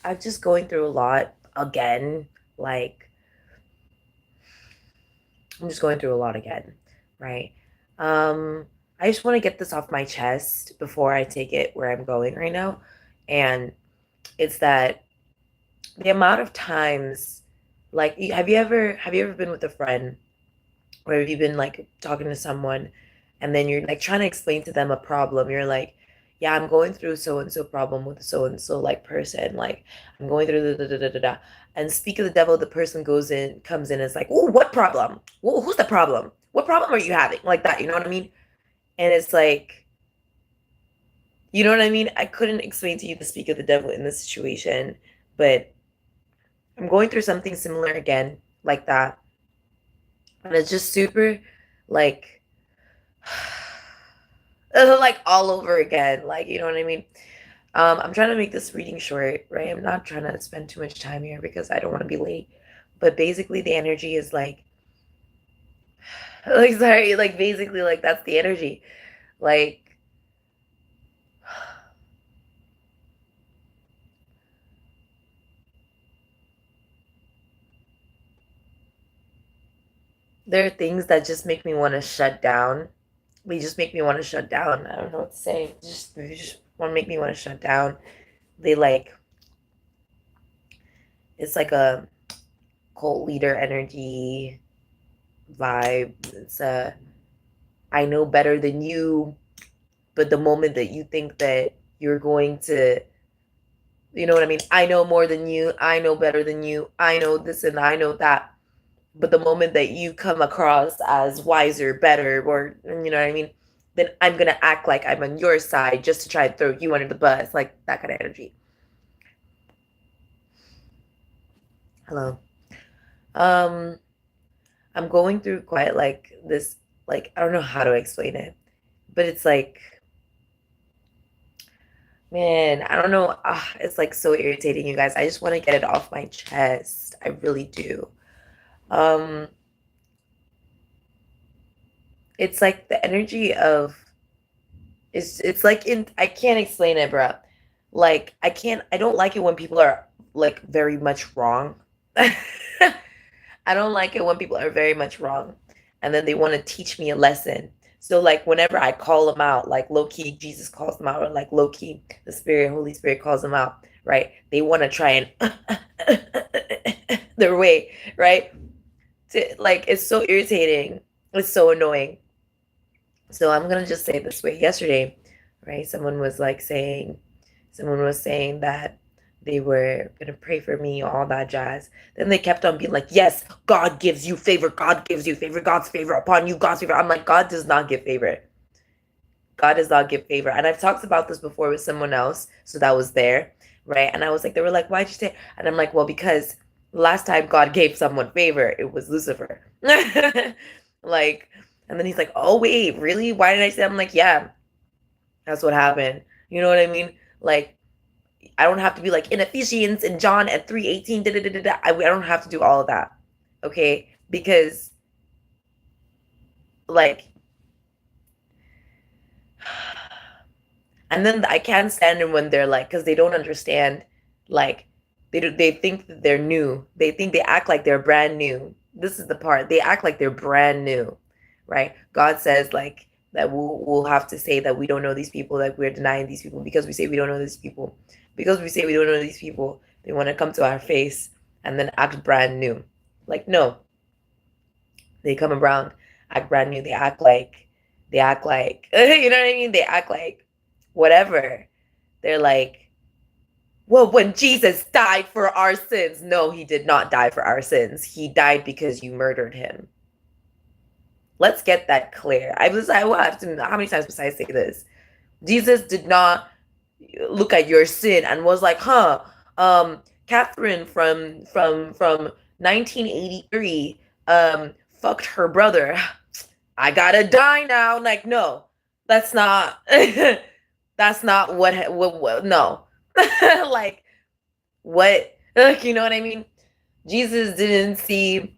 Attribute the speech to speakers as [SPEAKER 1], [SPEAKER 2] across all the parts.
[SPEAKER 1] I'm just going through a lot again. Like, I'm just going through a lot again, right? Um, I just want to get this off my chest before I take it where I'm going right now. And it's that the amount of times, like, have you ever been with a friend, or have you been like talking to someone, and then you're like trying to explain to them a problem? You're like, yeah, I'm going through so and so problem with so and so like person. Like, I'm going through da da da da da da. And speak of the devil, the person comes in and is like, oh, what problem? Who's the problem? What problem are you having? Like that, you know what I mean? And it's like, you know what I mean? I couldn't explain to you the speak of the devil in this situation, but I'm going through something similar again, like that. And it's just super like like all over again. Like, you know what I mean? I'm trying to make this reading short, right? I'm not trying to spend too much time here because I don't want to be late. But basically the energy is like sorry, like basically like that's the energy. Like there are things that just make me want to shut down. They just make me want to shut down. I don't know what to say. Just they just want to make me want to shut down. They like it's like a cult leader energy vibe. It's a I know better than you, but the moment that you think that you're going to, you know what I mean? I know more than you. I know better than you. I know this and I know that. But the moment that you come across as wiser, better, or you know what I mean, then I'm gonna act like I'm on your side just to try to throw you under the bus, like that kind of energy. Hello. Um, I'm going through quite like this, like I don't know how to explain it, but it's like, man, I don't know. It's like so irritating, you guys. I just want to get it off my chest. I really do. Um, it's like the energy of it's like in I can't explain it, bro. Like I don't like it when people are like very much wrong. I don't like it when people are very much wrong and then they want to teach me a lesson. So like whenever I call them out, like low key Jesus calls them out, or like low key the Spirit, Holy Spirit calls them out, right? They want to try and their way, right? Like it's so irritating. It's so annoying. So I'm gonna just say it this way. Yesterday, right? Someone was saying that they were gonna pray for me, all that jazz. Then they kept on being like, "Yes, God gives you favor. God gives you favor. God's favor upon you. God's favor." I'm like, God does not give favor. God does not give favor. And I've talked about this before with someone else, so that was there, right? And I was like, they were like, "Why'd you say?" And I'm like, "Well, because last time God gave someone favor, it was Lucifer." Like, and then he's like, "Oh wait, really? Why did I say?" I'm like, "Yeah, that's what happened." You know what I mean? Like, I don't have to be like in Ephesians and John at 3:18. Da, da, da, da, da. I don't have to do all of that, okay? Because like, and then I can't stand them when they're like, because they don't understand, like, they think that they're new. They think they act like they're brand new. This is the part. They act like they're brand new, right? God says like that we'll have to say that we don't know these people, like we're denying these people because we say we don't know these people. Because we say we don't know these people, they want to come to our face and then act brand new. Like, no, they come around, act brand new. They act like, you know what I mean? They act like whatever. They're like, well, when Jesus died for our sins, no, he did not die for our sins. He died because you murdered him. Let's get that clear. I will have to, how many times must I say this? Jesus did not look at your sin and was like, Catherine from 1983 fucked her brother. I gotta die now. Like, no, that's not that's not what no. Like what like, you know what I mean? Jesus didn't see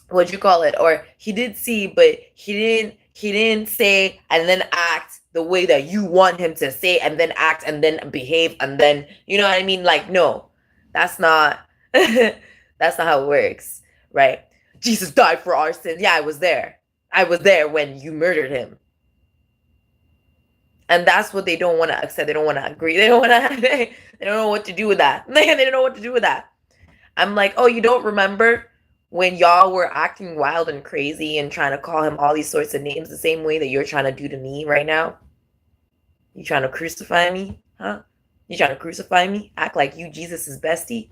[SPEAKER 1] what you call it, or he did see, but he didn't say and then act the way that you want him to say and then act and then behave and then you know what I mean? Like, no. That's not that's not how it works, right? Jesus died for our sins. Yeah, I was there. I was there when you murdered him. And that's what they don't want to accept. They don't want to agree. They don't want to they don't know what to do with that. They don't know what to do with that. I'm like, "Oh, you don't remember when y'all were acting wild and crazy and trying to call him all these sorts of names the same way that you're trying to do to me right now? You trying to crucify me? Huh? You trying to crucify me? Act like you Jesus' bestie?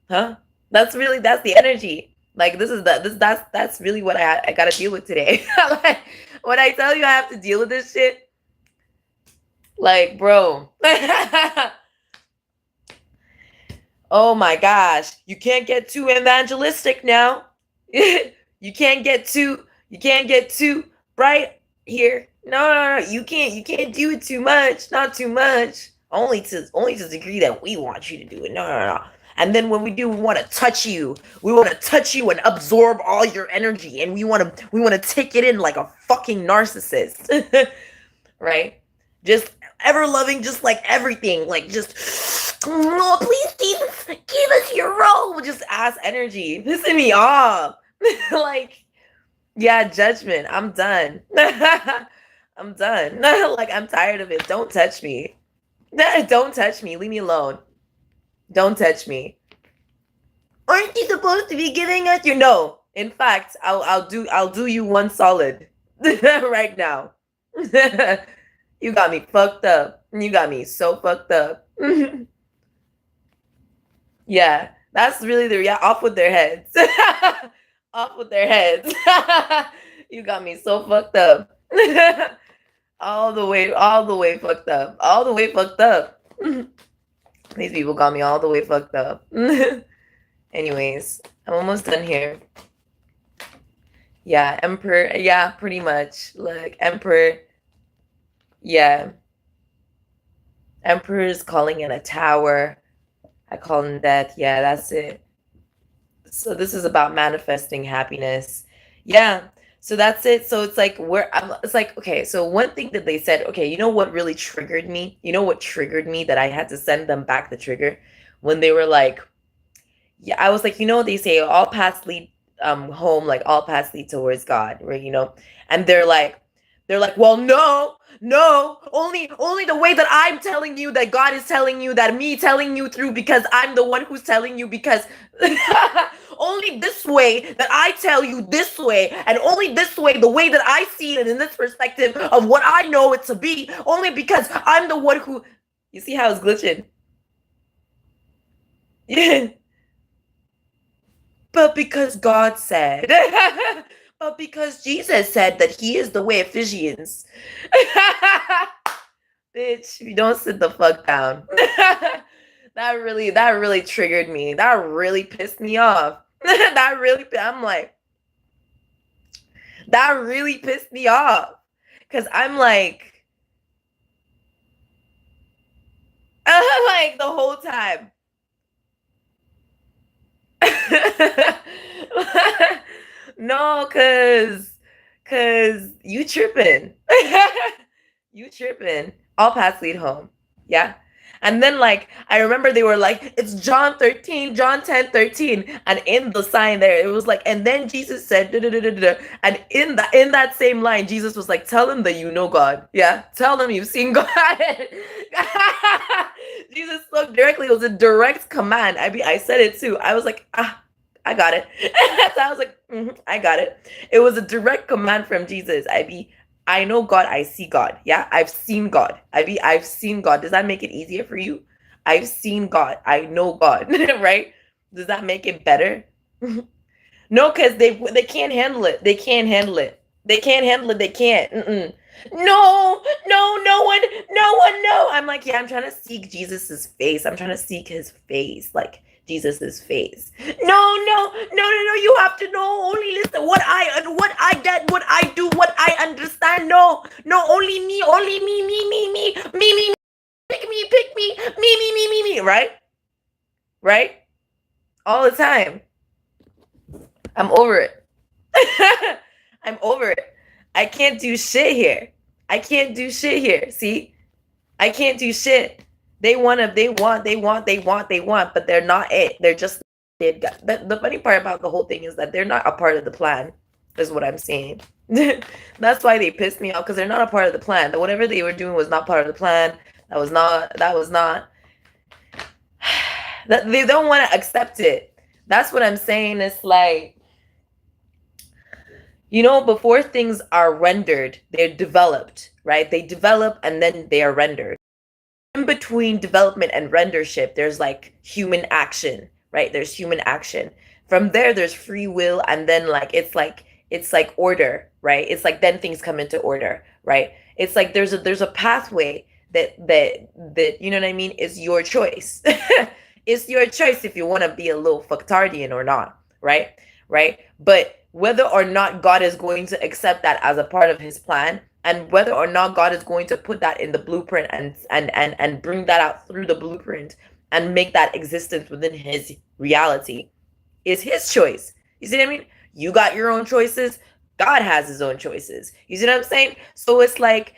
[SPEAKER 1] Huh? That's the energy. Like that's really what I gotta deal with today. Like when I tell you I have to deal with this shit, like bro. Oh my gosh, you can't get too evangelistic now. you can't get too bright here. No, you can't do it too much. Not too much. Only to the degree that we want you to do it. No. And then when we do, we want to touch you. We want to touch you and absorb all your energy, and we want to take it in like a fucking narcissist, right? Just ever loving, just like everything, like just oh, please, Jesus, give us your role. Just ass energy, pissing me off. Like, yeah, judgment. I'm done. I'm done. Like, I'm tired of it. Don't touch me. Don't touch me. Leave me alone. Don't touch me. Aren't you supposed to be giving us your no? In fact, I'll do you one solid right now. You got me fucked up. You got me so fucked up. Yeah, that's really off with their heads. Off with their heads. You got me so fucked up. all the way fucked up. All the way fucked up. These people got me all the way fucked up. Anyways, I'm almost done here. Yeah, Emperor. Yeah, pretty much. Look, Emperor. Yeah. Emperor is calling in a tower. I call him death. Yeah, that's it. So this is about manifesting happiness. Yeah. So that's it. So it's like it's like, okay, so one thing that they said, okay, you know what really triggered me? You know what triggered me that I had to send them back the trigger? When they were like, yeah, I was like, they say all paths lead home, like all paths lead towards God, right? And they're like, well, no, only the way that I'm telling you, that God is telling you, that me telling you through, because I'm the one who's telling you, because only this way that I tell you this way, and only this way, the way that I see it in this perspective of what I know it to be, only because I'm the one who, you see how it's glitching? Yeah. But because God said, but because Jesus said that he is the way, Ephesians. Bitch, you don't sit the fuck down. That really triggered me. That really pissed me off. I'm like, that really pissed me off. Cause I'm like the whole time. No, cause you tripping. You tripping. All paths lead home. Yeah. And then I remember they were like, it's John 13, John 10:13. And in the sign there, it was like, and then Jesus said, da, da, da, da, da. And in that same line, Jesus was like, tell them that you know God. Yeah. Tell them you've seen God. Jesus spoke directly. It was a direct command. I said it too. I was like, I got it. So I was like, I got it. It was a direct command from Jesus. I know God, I see God. Yeah, I've seen God. I've seen God. Does that make it easier for you? I've seen God. I know God, right? Does that make it better? No, because they can't handle it. They can't handle it. They can't handle it. They can't. No, no. I'm like, yeah, I'm trying to seek Jesus's face. I'm trying to seek his face, like Jesus's face. No. You have to know. Only listen. What I get, what I do, what I understand. No. Only me. Me. Pick me. Right. All the time. I'm over it. I'm over it. I can't do shit here. See? I can't do shit. They want, but they're not it. They're just the funny part about the whole thing is that they're not a part of the plan, is what I'm saying. That's why they pissed me off, because they're not a part of the plan. That whatever they were doing was not part of the plan. That was not that they don't want to accept it. That's what I'm saying. It's like, before things are rendered, they're developed, right? They develop and then they are rendered. In between development and rendership, there's like human action, right? There's human action. From there, there's free will, and then it's like order, right? It's like then things come into order, right? It's like there's a pathway that you know what I mean, is your choice. It's your choice if you want to be a little fucktardian or not, right? Right? But whether or not God is going to accept that as a part of his plan, and whether or not God is going to put that in the blueprint and bring that out through the blueprint and make that existence within his reality, is his choice. You see what I mean? You got your own choices. God has his own choices. You see what I'm saying? So it's like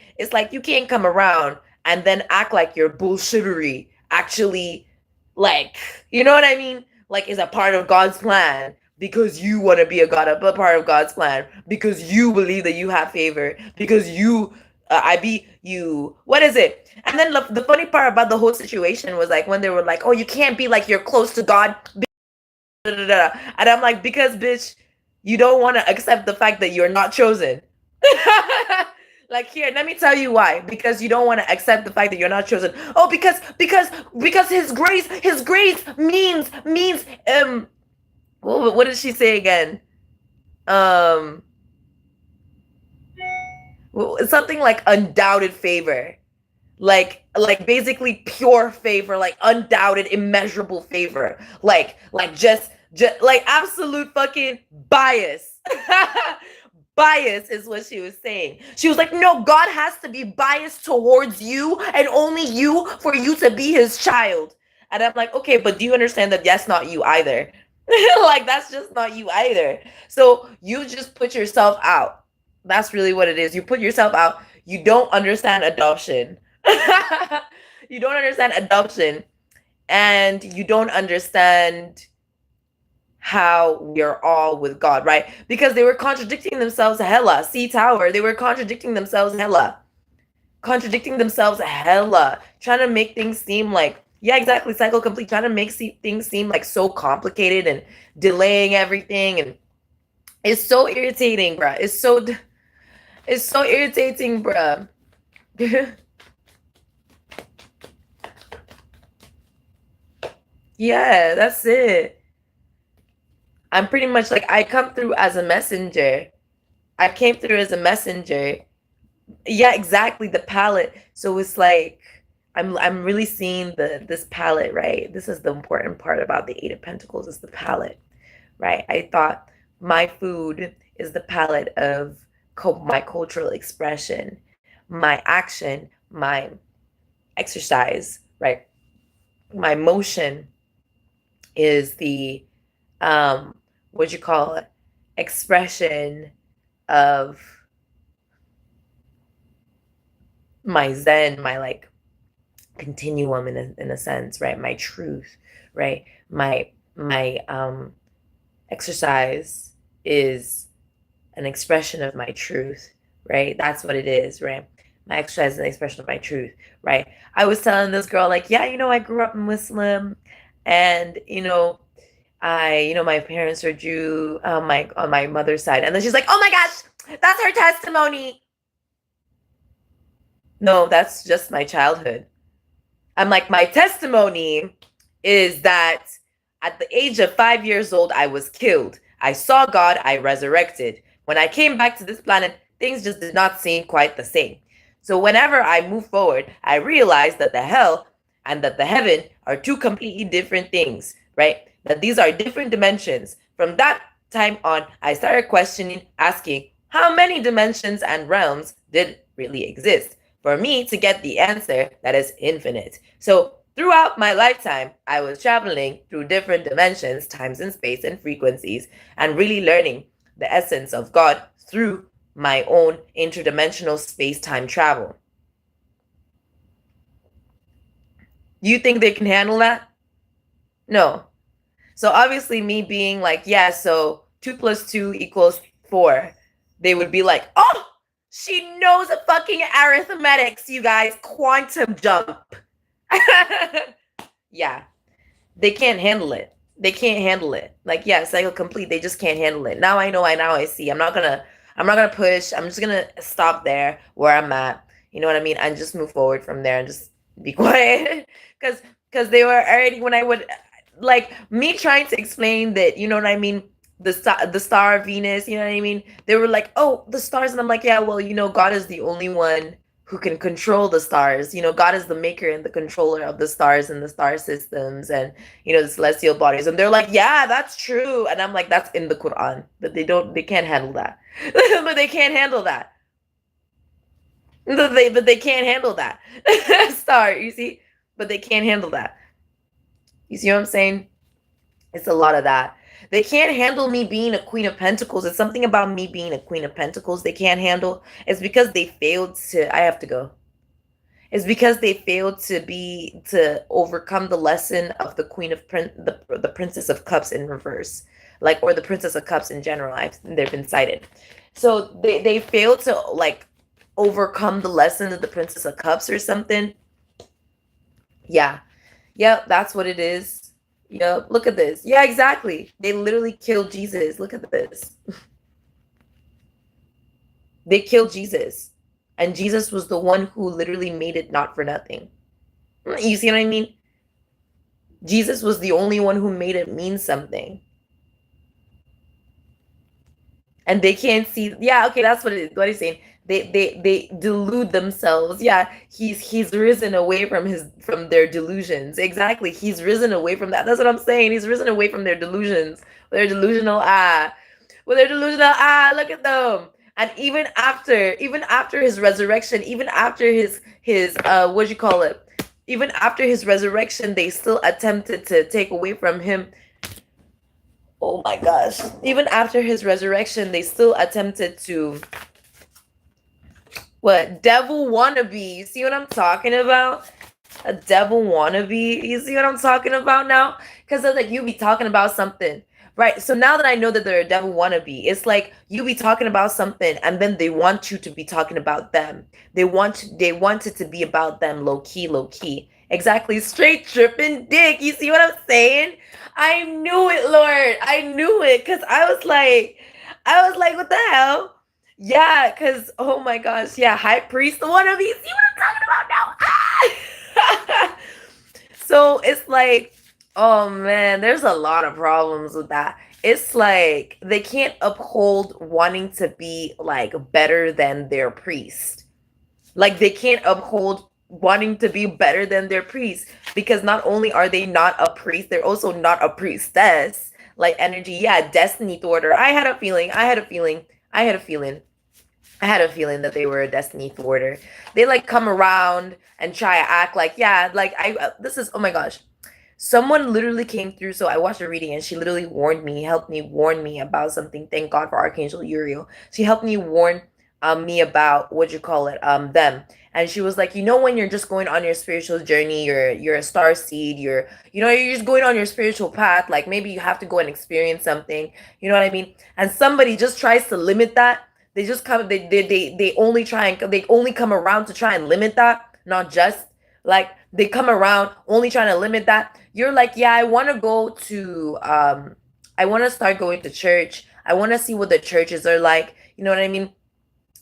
[SPEAKER 1] you can't come around and then act like your bullshittery actually, like, you know what I mean? Like, is a part of God's plan because you want to be a part of God's plan, because you believe that you have favor, because what is it? And then the funny part about the whole situation was like when they were like, oh, you can't be like you're close to God. And I'm like, because bitch, you don't want to accept the fact that you're not chosen. Like, here, let me tell you why. Because you don't want to accept the fact that you're not chosen. Oh, because his grace means what did she say again? Um Something like undoubted favor. Like basically pure favor, like undoubted immeasurable favor. Like just like absolute fucking bias. Bias is what she was saying. She was like, no, God has to be biased towards you and only you for you to be his child. And I'm like, okay, but do you understand that that's not you either? Like, that's just not you either. So you just put yourself out. That's really what it is. You put yourself out. You don't understand adoption. You don't understand adoption. And you don't understand how we are all with God, right? Because they were contradicting themselves hella. C Tower, they were contradicting themselves hella. Contradicting themselves hella. Trying to make things seem like, yeah, exactly, cycle complete. Trying to make things seem like so complicated and delaying everything. And it's so irritating, bruh. It's so irritating, bruh. Yeah, that's it. I'm pretty much like, I come through as a messenger. I came through as a messenger. Yeah, exactly, the palette. So it's like I'm really seeing this palette, right? This is the important part about the Eight of Pentacles, is the palette, right? I thought my food is the palette of my cultural expression, my action, my exercise, right? My motion is the what you call it, expression of my zen, my like continuum in a sense, right? My truth, right? My exercise is an expression of my truth, right? That's what it is, right? My exercise is an expression of my truth, right? I was telling this girl, like, yeah, I grew up Muslim, and my parents are Jew, on my mother's side. And then she's like, oh my gosh, that's her testimony. No, that's just my childhood. I'm like, my testimony is that at the age of 5 years old, I was killed. I saw God, I resurrected. When I came back to this planet, things just did not seem quite the same. So whenever I move forward, I realize that the hell and that the heaven are two completely different things, right? That these are different dimensions. From that time on, I started questioning, asking, how many dimensions and realms did really exist? For me to get the answer that is infinite. So throughout my lifetime, I was traveling through different dimensions, times and space and frequencies, and really learning the essence of God through my own interdimensional space-time travel. Do you think they can handle that? No. So obviously me being like, yeah, so 2 plus 2 equals 4, they would be like, oh, she knows a fucking arithmetics, you guys, quantum jump. Yeah, they can't handle it. They can't handle it. Like, yeah, cycle complete, they just can't handle it. Now I know, now I see. I'm not gonna push. I'm just gonna stop there where I'm at. You know what I mean? And just move forward from there and just be quiet. Because they were already, when I would, like, me trying to explain that, you know what I mean, the star Venus, you know what I mean, they were like, oh, the stars, and I'm like, yeah, well, God is the only one who can control the stars. God is the maker and the controller of the stars and the star systems, and the celestial bodies. And they're like, yeah, that's true. And I'm like, that's in the Quran, but they can't handle that. But they can't handle that. But they can't handle that. Star, you see? But they can't handle that. You see what I'm saying? It's a lot of that. They can't handle me being a Queen of Pentacles. It's something about me being a Queen of Pentacles they can't handle. It's because they failed to. I have to go. It's because they failed to overcome the lesson of the the Princess of Cups in reverse, like, or the Princess of Cups in general. They've been cited. So they failed to, like, overcome the lesson of the Princess of Cups or something. Yeah. Yep, that's what it is. Yep, look at this. Yeah, exactly. They literally killed Jesus. Look at this. They killed Jesus. And Jesus was the one who literally made it not for nothing. You see what I mean? Jesus was the only one who made it mean something. And they can't see. Yeah, okay, that's what he's saying. They delude themselves. Yeah, he's risen away from their delusions. Exactly. He's risen away from that. That's what I'm saying. He's risen away from their delusions. Their delusional with their delusional look at them. And even after his resurrection, even after his what do you call it? Even after his resurrection, they still attempted to take away from him. Oh my gosh. Even after his resurrection, they still attempted to, what, devil wannabe. You see what I'm talking about? A devil wannabe. You see what I'm talking about now? Because it's like, you be talking about something, right? So now that I know that they're a devil wannabe, it's like you be talking about something and then they want you to be talking about them. They want it to be about them, low key. Exactly. Straight tripping dick. You see what I'm saying? I knew it, Lord. I knew it. Because I was like, what the hell? Yeah, because, oh my gosh. Yeah, high priest, the wannabe. See what I'm talking about now? Ah! So it's like, oh man, there's a lot of problems with that. It's like they can't uphold wanting to be, like, better than their priest. Like, they can't uphold wanting to be better than their priest, because not only are they not a priest, they're also not a priestess. Like, energy, yeah, destiny thwarter. I had a feeling that they were a destiny thwarter. They, like, come around and try to act like, yeah, like, this is, oh my gosh, someone literally came through. So I watched a reading and she literally helped me warn me about something. Thank God for Archangel Uriel. She helped me warn me about, what you call it, them. And she was like, when you're just going on your spiritual journey, you're a star seed, you're just going on your spiritual path, like, maybe you have to go and experience something, you know what I mean? And somebody just tries to limit that. They just come, they only come around to try and limit that, not just, like, they come around only trying to limit that. You're like, yeah, I want to go to I want to start going to church. I want to see what the churches are like, you know what I mean?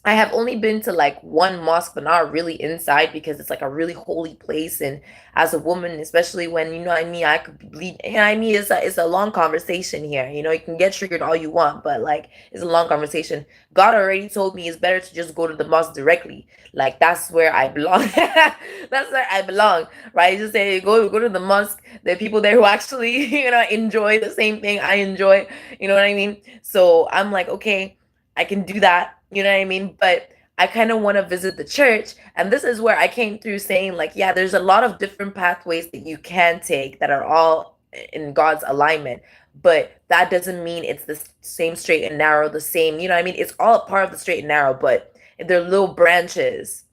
[SPEAKER 1] I have only been to, like, one mosque, but not really inside, because it's like a really holy place. And as a woman, especially when, you know what I mean, I could bleed. You know what I mean? It's a long conversation here. You can get triggered all you want, but, like, it's a long conversation. God already told me it's better to just go to the mosque directly. Like, that's where I belong. That's where I belong, right? Just say, go to the mosque. There are people there who actually, enjoy the same thing I enjoy. You know what I mean? So I'm like, okay, I can do that. You know what I mean? But I kind of want to visit the church. And this is where I came through saying, like, yeah, there's a lot of different pathways that you can take that are all in God's alignment. But that doesn't mean it's the same straight and narrow, the same, you know what I mean? It's all a part of the straight and narrow, but they're little branches.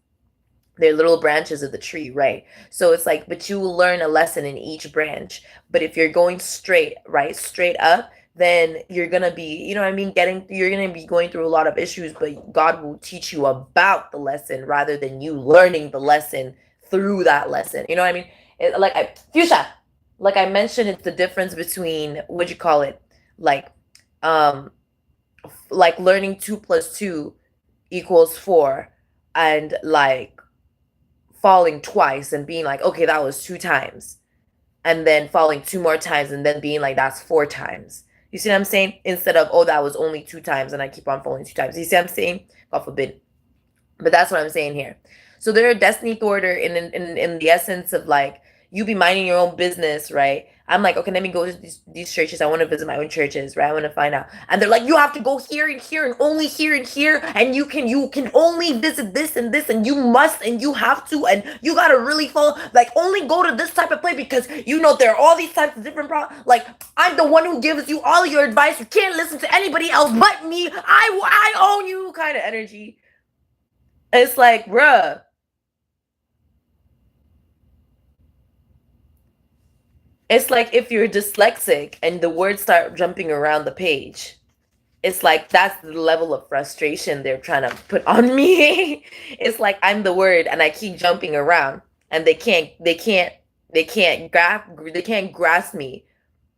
[SPEAKER 1] They're little branches of the tree, right? So it's like, but you will learn a lesson in each branch. But if you're going straight, right, straight up, then you're gonna be, you know what I mean, you're gonna be going through a lot of issues, but God will teach you about the lesson rather than you learning the lesson through that lesson. You know what I mean? Fuchsia, like I mentioned, it's the difference between what you call it, like, um, like learning 2 plus 2 equals 4, and like falling twice and being like, okay, that was 2 times, and then falling 2 more times and then being like, that's 4 times. You see what I'm saying? Instead of, oh, that was only 2 times and I keep on falling 2 times. You see what I'm saying? God forbid. But that's what I'm saying here. So they're a destiny thwarter in the essence of like, you be minding your own business, right? I'm like, okay, let me go to these churches. I want to visit my own churches, right? I want to find out. And they're like, you have to go here and here and only here and here, and you can only visit this and this, and you must and you have to, and you gotta really follow, like, only go to this type of place because you know there are all these types of different problems. Like, I'm the one who gives you all your advice. You can't listen to anybody else but me. I own you kind of energy. It's like, bruh. It's like if you're dyslexic and the words start jumping around the page. It's like that's the level of frustration they're trying to put on me. It's like I'm the word and I keep jumping around and they can't grasp me.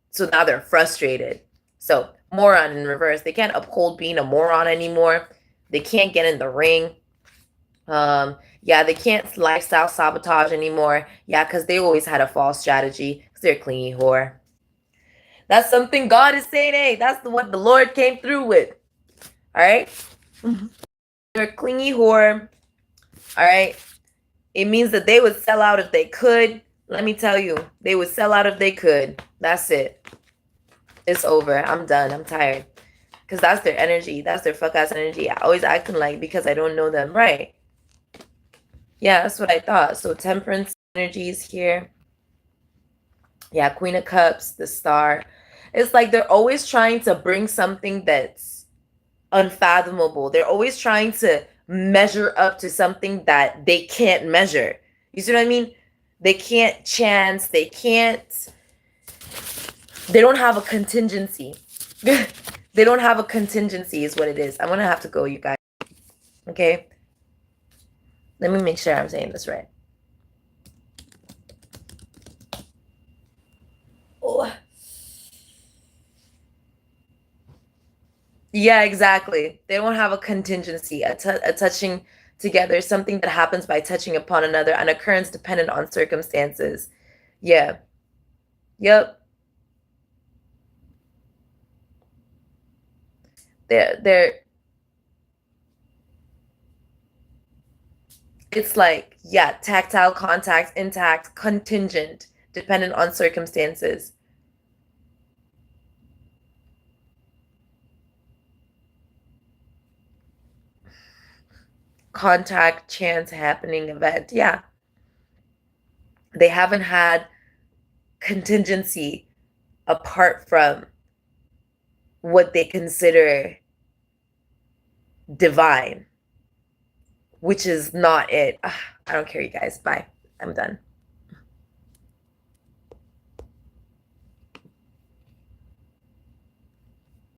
[SPEAKER 1] So now they're frustrated. So moron in reverse. They can't uphold being a moron anymore. They can't get in the ring. Yeah, they can't lifestyle sabotage anymore. Yeah, because they always had a false strategy. Because they're a clingy whore. That's something God is saying. Hey, that's what the Lord came through with. All right? They're a clingy whore. All right? It means that they would sell out if they could. Let me tell you, they would sell out if they could. That's it. It's over. I'm done. I'm tired. Because that's their energy. That's their fuck ass energy. I always acting like because I don't know them. Right. Yeah, that's what I thought. So temperance energy is here. Yeah, Queen of Cups, the Star. It's like they're always trying to bring something that's unfathomable. They're always trying to measure up to something that they can't measure. You see what I mean? They can't chance. They don't have a contingency. They don't have a contingency is what it is. I'm going to have to go, you guys. Okay? Let me make sure I'm saying this right. Oh. Yeah, exactly. They don't have a contingency, a touching together, something that happens by touching upon another, an occurrence dependent on circumstances. Yeah. Yep. They're it's like, yeah, tactile contact, intact, contingent, dependent on circumstances. Contact, chance, happening, event. Yeah. They haven't had contingency apart from what they consider divine, which is not it. Ugh, I don't care, you guys. Bye. I'm done.